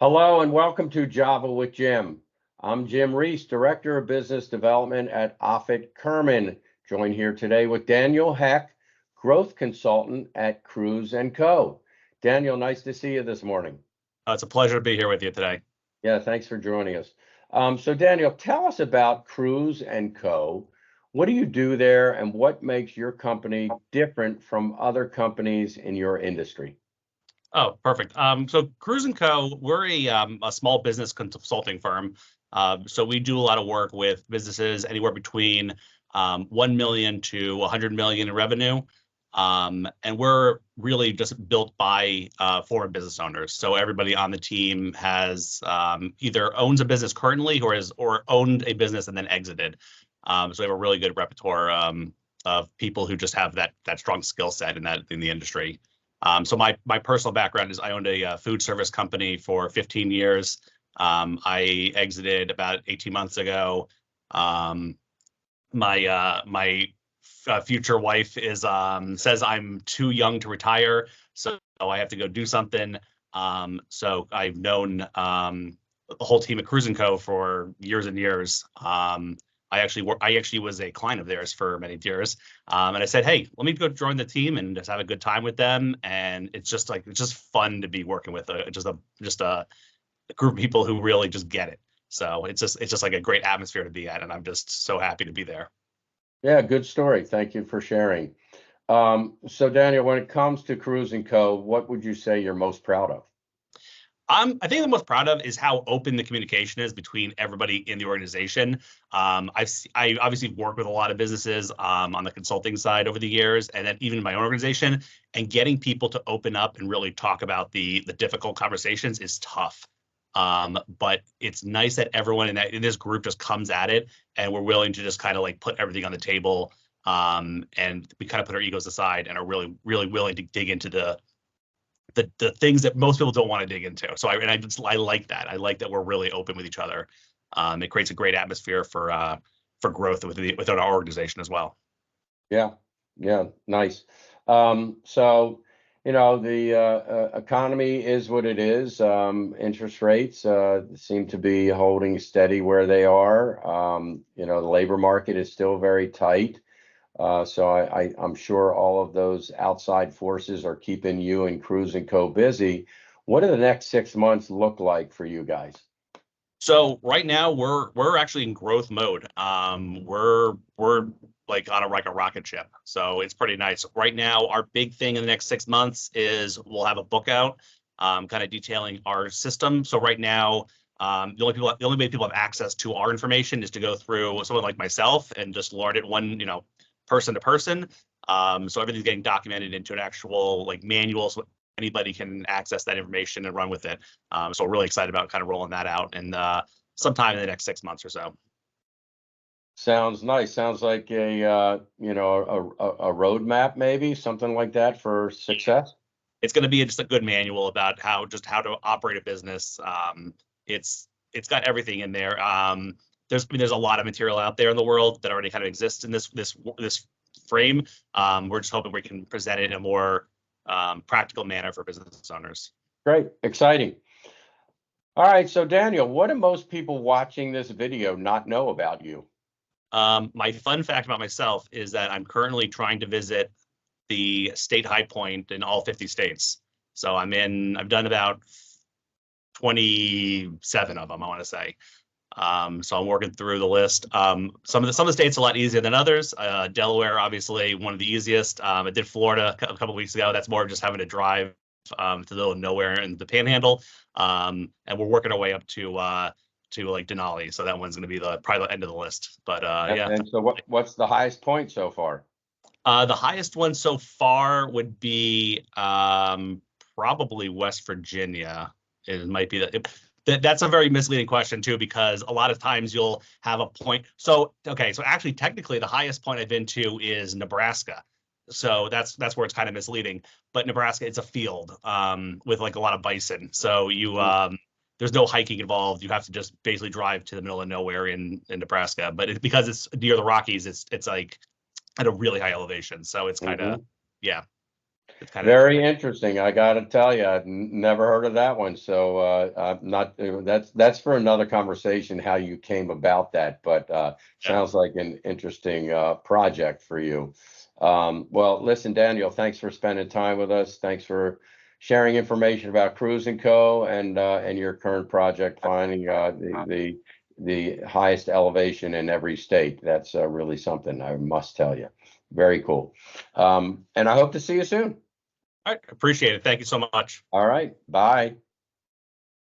Hello and welcome to Java with Jim. I'm Jim Reese, Director of Business Development at Offit Kurman. Joined here today with Daniel Heck, Growth Consultant at Cruise & Co. Daniel, nice to see you this morning. It's a pleasure to be here with you today. Yeah, thanks for joining us. So Daniel, tell us about Cruise & Co. What do you do there and what makes your company different from other companies in your industry? Oh, perfect. So Cruise & Co., we're a small business consulting firm. So we do a lot of work with businesses anywhere between 1 million to 100 million in revenue. And we're really just built by foreign business owners. So everybody on the team has either owns a business currently or owned a business and then exited. So we have a really good repertoire of people who just have that strong skill set in the industry. So my personal background is I owned a food service company for 15 years. I exited about 18 months ago. My future wife says I'm too young to retire, so I have to go do something. So I've known the whole team at Cruise & Co. for years and years. I actually was a client of theirs for many years, and I said, "Hey, let me go join the team and just have a good time with them." And it's just fun to be working with just a group of people who really just get it. So it's just like a great atmosphere to be at, and I'm just so happy to be there. Yeah, good story. Thank you for sharing. So Daniel, when it comes to Cruise & Co., what would you say you're most proud of? I think the most proud of is how open the communication is between everybody in the organization. I obviously worked with a lot of businesses on the consulting side over the years, and then even in my own organization, and getting people to open up and really talk about the difficult conversations is tough. But it's nice that everyone in this group just comes at it, and we're willing to just kind of like put everything on the table, and we kind of put our egos aside and are really, really willing to dig into the things that most people don't want to dig into. So I like that. I like that we're really open with each other. It creates a great atmosphere for growth within our organization as well. Yeah, yeah, nice. So, the economy is what it is. Interest rates seem to be holding steady where they are. The labor market is still very tight. So I'm sure all of those outside forces are keeping you and Cruise & Co. busy. What do the next 6 months look like for you guys? So right now we're actually in growth mode. We're like on a rocket ship. So it's pretty nice. Right now, our big thing in the next 6 months is we'll have a book out, kind of detailing our system. So right now, the only way people have access to our information is to go through someone like myself and just learn it person to person. So everything's getting documented into an actual like manual, so anybody can access that information and run with it. So we're really excited about kind of rolling that out and sometime in the next 6 months or so. Sounds nice. Sounds like a roadmap, maybe something like that for success. It's going to be just a good manual about how to operate a business. It's got everything in there. There's a lot of material out there in the world that already kind of exists in this frame. We're just hoping we can present it in a more practical manner for business owners. Great, exciting. All right, so Daniel, what do most people watching this video not know about you? My fun fact about myself is that I'm currently trying to visit the state high point in all 50 states. So I've done about 27 of them, I want to say. So I'm working through the list. Some of the states are a lot easier than others. Delaware, obviously, one of the easiest. I did Florida a couple of weeks ago. That's more of just having to drive to the middle of nowhere in the Panhandle. And we're working our way up to like Denali. So that one's going to be probably the end of the list. But yeah. And so what's the highest point so far? The highest one so far would be probably West Virginia. It might be that's a very misleading question too, because a lot of times you'll have a point. So actually, technically, the highest point I've been to is Nebraska. So that's where it's kind of misleading. But Nebraska, it's a field with like a lot of bison. So there's no hiking involved. You have to just basically drive to the middle of nowhere in Nebraska. But because it's near the Rockies, it's like at a really high elevation. So it's kind of, yeah. It's kind of Very interesting. I got to tell you, I've never heard of that one. So I'm not. That's for another conversation. How you came about that, but yeah. sounds like an interesting project for you. Well, listen, Daniel, thanks for spending time with us. Thanks for sharing information about Cruise and Co. And your current project, finding the highest elevation in every state. That's really something, I must tell you. Very cool. And I hope to see you soon. All right. Appreciate it. Thank you so much. All right. Bye.